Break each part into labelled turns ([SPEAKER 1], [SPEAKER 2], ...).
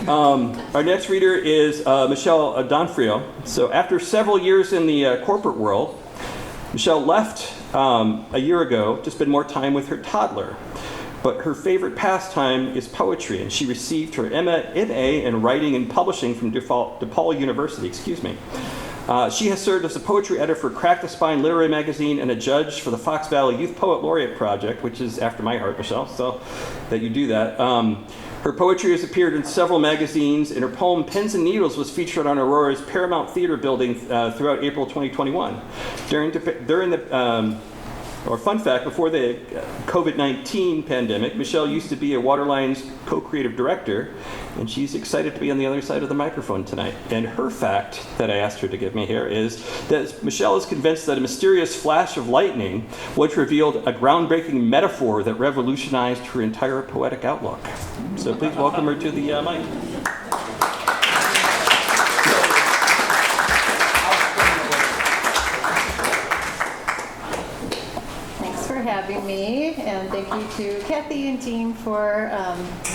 [SPEAKER 1] Our next reader is Michelle Donfrio. So after several years in the corporate world, Michelle left a year ago to spend more time with her toddler. But her favorite pastime is poetry, and she received her MA in Writing and Publishing from DePaul University. She has served as a poetry editor for Crack the Spine Literary Magazine and a judge for the Fox Valley Youth Poet Laureate Project, which is after my heart, Michelle, so that you do that. Her poetry has appeared in several magazines, and her poem Pens and Needles was featured on Aurora's Paramount Theater building throughout April 2021. Fun fact, before the COVID-19 pandemic, Michelle used to be a Waterline's co-creative director, and she's excited to be on the other side of the microphone tonight. And her fact that I asked her to give me here is that Michelle is convinced that a mysterious flash of lightning once revealed a groundbreaking metaphor that revolutionized her entire poetic outlook. So please welcome her to the mic.
[SPEAKER 2] Having me, and thank you to Kathy and team for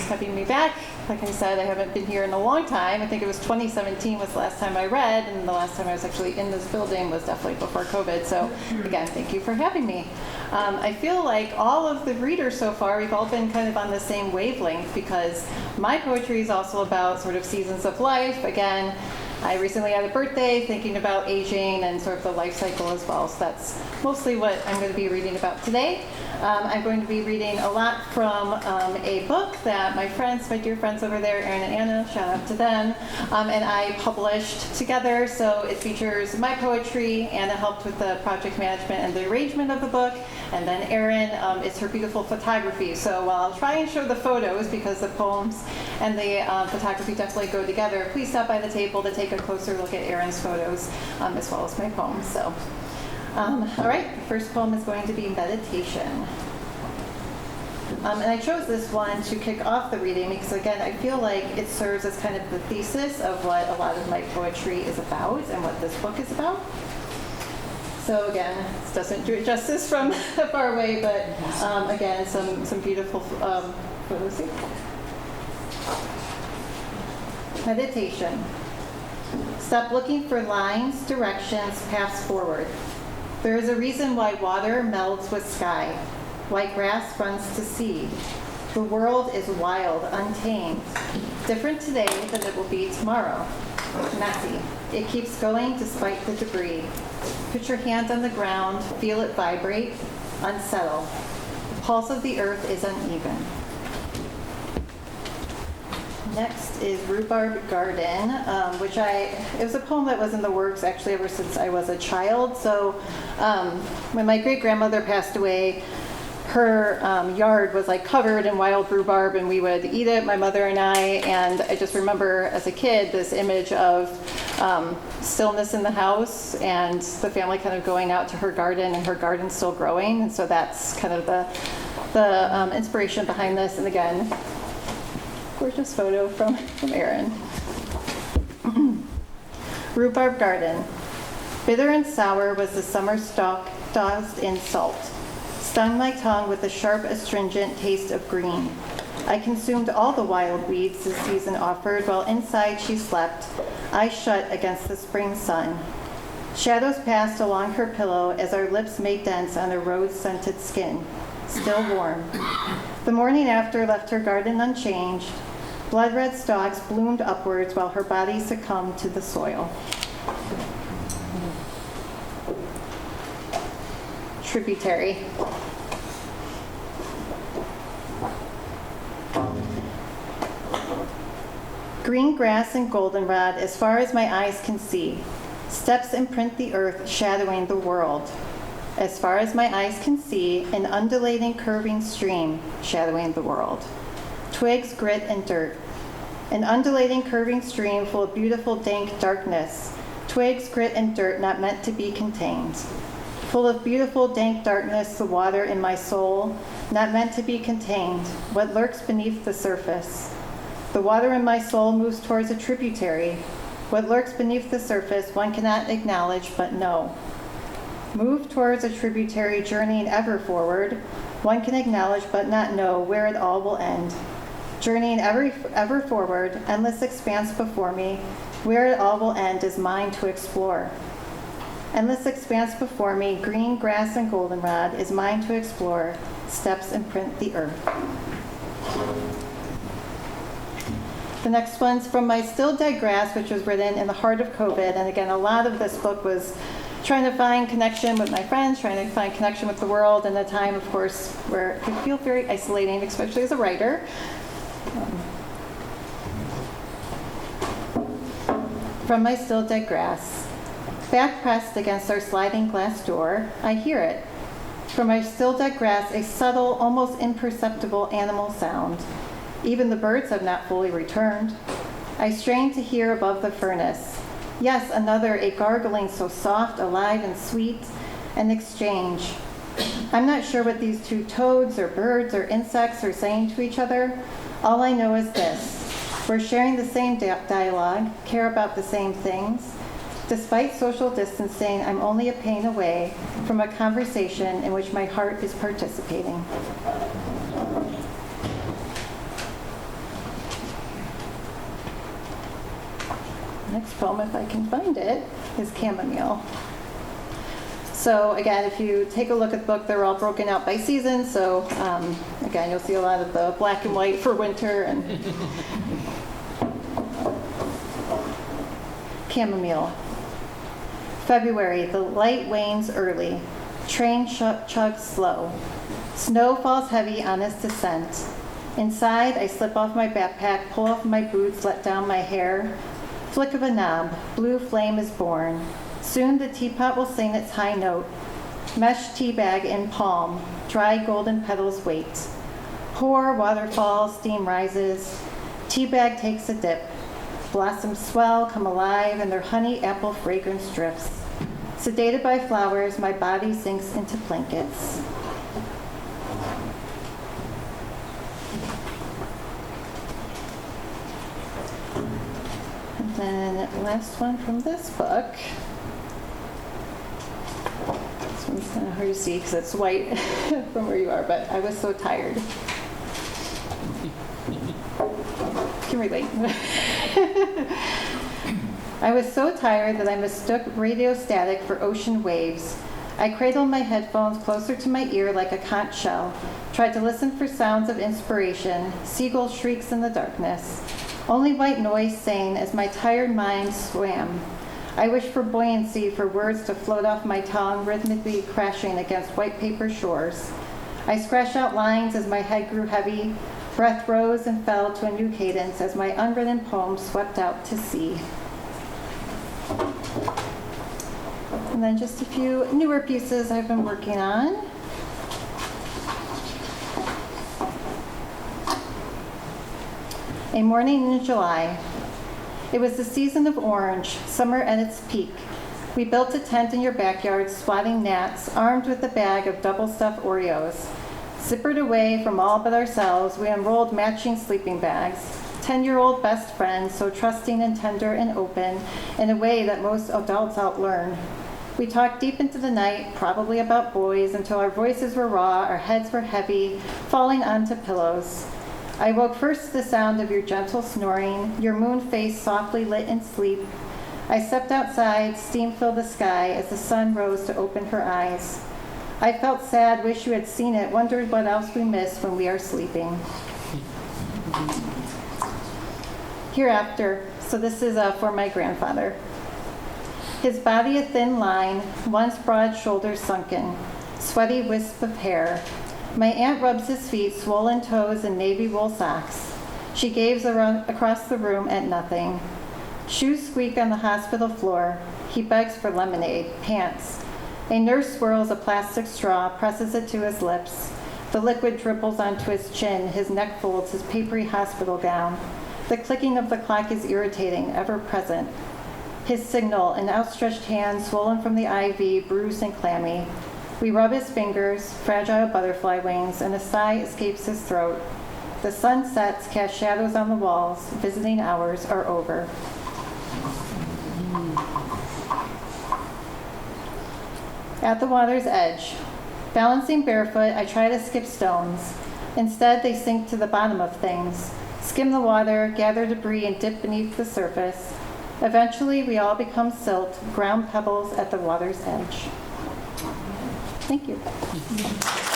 [SPEAKER 2] having me back. Like I said, I haven't been here in a long time. I think it was 2017 was the last time I read, and the last time I was actually in this building was definitely before COVID. So again, thank you for having me. I feel like all of the readers so far, we've all been kind of on the same wavelength, because my poetry is also about sort of seasons of life. Again, I recently had a birthday, thinking about aging and sort of the life cycle as well. So that's mostly what I'm going to be reading about today. I'm going to be reading a lot from a book that my friends, my dear friends over there, Erin and Anna, shout out to them, and I published together. So it features my poetry. Anna helped with the project management and the arrangement of the book. And then Erin, it's her beautiful photography. So while I'll try and show the photos, because the poems and the photography definitely go together, please stop by the table to take a closer look at Erin's photos as well as my poems. So, all right, the first poem is going to be Meditation. And I chose this one to kick off the reading because, again, I feel like it serves as kind of the thesis of what a lot of my poetry is about and what this book is about. So again, this doesn't do it justice from far away, but again, some beautiful photos here. Meditation. Stop looking for lines, directions, paths forward. There is a reason why water melds with sky, why grass runs to seed. The world is wild, untamed, different today than it will be tomorrow. Messy. It keeps going despite the debris. Put your hand on the ground, feel it vibrate, unsettle. The pulse of the earth is uneven. Next is Rhubarb Garden, which it was a poem that was in the works actually ever since I was a child. So when my great-grandmother passed away, her yard was like covered in wild rhubarb, and we would eat it, my mother and I just remember as a kid this image of stillness in the house and the family kind of going out to her garden, and her garden still growing. And so that's kind of the inspiration behind this. And again, gorgeous photo from Erin. Rhubarb Garden. Bitter and sour was the summer stalk dosed in salt. Stung my tongue with the sharp, astringent taste of green. I consumed all the wild weeds the season offered, while inside she slept, eyes shut against the spring sun. Shadows passed along her pillow as our lips made dents on her rose-scented skin, still warm. The morning after left her garden unchanged. Blood-red stalks bloomed upwards while her body succumbed to the soil. Tributary. Green grass and goldenrod as far as my eyes can see. Steps imprint the earth, shadowing the world. As far as my eyes can see, an undulating, curving stream, shadowing the world. Twigs, grit, and dirt. An undulating, curving stream full of beautiful, dank darkness. Twigs, grit, and dirt not meant to be contained. Full of beautiful, dank darkness, the water in my soul, not meant to be contained, what lurks beneath the surface. The water in my soul moves towards a tributary. What lurks beneath the surface, one cannot acknowledge but know. Move towards a tributary, journeying ever forward, one can acknowledge but not know where it all will end. Journeying ever forward, endless expanse before me, where it all will end is mine to explore. Endless expanse before me, green grass and goldenrod is mine to explore, steps imprint the earth. The next one's from my Still Dead Grass, which was written in the heart of COVID. And again, a lot of this book was trying to find connection with my friends, trying to find connection with the world in a time, of course, where it could feel very isolating, especially as a writer. From my Still Dead Grass. Back pressed against our sliding glass door, I hear it. From my still dead grass, a subtle, almost imperceptible animal sound. Even the birds have not fully returned. I strain to hear above the furnace. Yes, another, a gargling so soft, alive, and sweet, an exchange. I'm not sure what these two toads or birds or insects are saying to each other. All I know is this. We're sharing the same dialogue, care about the same things. Despite social distancing, I'm only a pain away from a conversation in which my heart is participating. Next poem, if I can find it, is Chamomile. So again, if you take a look at the book, they're all broken out by season. So again, you'll see a lot of the black and white for winter. And Chamomile. February, the light wanes early. Train chugs slow. Snow falls heavy on its descent. Inside, I slip off my backpack, pull off my boots, let down my hair. Flick of a knob, blue flame is born. Soon the teapot will sing its high note. Mesh tea bag in palm, dry golden petals wait. Pour, waterfall, steam rises. Tea bag takes a dip. Blossoms swell, come alive, and their honey apple fragrance drifts. Sedated by flowers, my body sinks into blankets. And then last one from this book. This one's kind of hard to see because it's white from where you are, but I was so tired. Can relate. I was so tired that I mistook radio static for ocean waves. I cradled my headphones closer to my ear like a conch shell, tried to listen for sounds of inspiration, seagull shrieks in the darkness. Only white noise sang as my tired mind swam. I wished for buoyancy, for words to float off my tongue, rhythmically crashing against white paper shores. I scratched out lines as my head grew heavy. Breath rose and fell to a new cadence as my unwritten poem swept out to sea. And then just a few newer pieces I've been working on. A morning in July. It was the season of orange, summer at its peak. We built a tent in your backyard, swatting gnats, armed with a bag of double-stuffed Oreos. Zippered away from all but ourselves, we unrolled matching sleeping bags. 10-year-old best friends, so trusting and tender and open, in a way that most adults outlearn. We talked deep into the night, probably about boys, until our voices were raw, our heads were heavy, falling onto pillows. I woke first to the sound of your gentle snoring, your moon face softly lit in sleep. I stepped outside, steam filled the sky as the sun rose to open her eyes. I felt sad, wish you had seen it, wondered what else we miss when we are sleeping. Hereafter, so this is for my grandfather. His body a thin line, once broad shoulders sunken, sweaty wisp of hair. My aunt rubs his feet, swollen toes, and navy wool socks. She gaves around across the room at nothing. Shoes squeak on the hospital floor. He begs for lemonade, pants. A nurse swirls a plastic straw, presses it to his lips. The liquid dribbles onto his chin, his neck folds, his papery hospital gown. The clicking of the clock is irritating, ever present. His signal, an outstretched hand swollen from the IV, bruised and clammy. We rub his fingers, fragile butterfly wings, and a sigh escapes his throat. The sun sets, cast shadows on the walls. Visiting hours are over. At the water's edge. Balancing barefoot, I try to skip stones. Instead, they sink to the bottom of things. skim the water, gather debris, and dip beneath the surface. Eventually, we all become silt, ground pebbles at the water's edge. Thank you.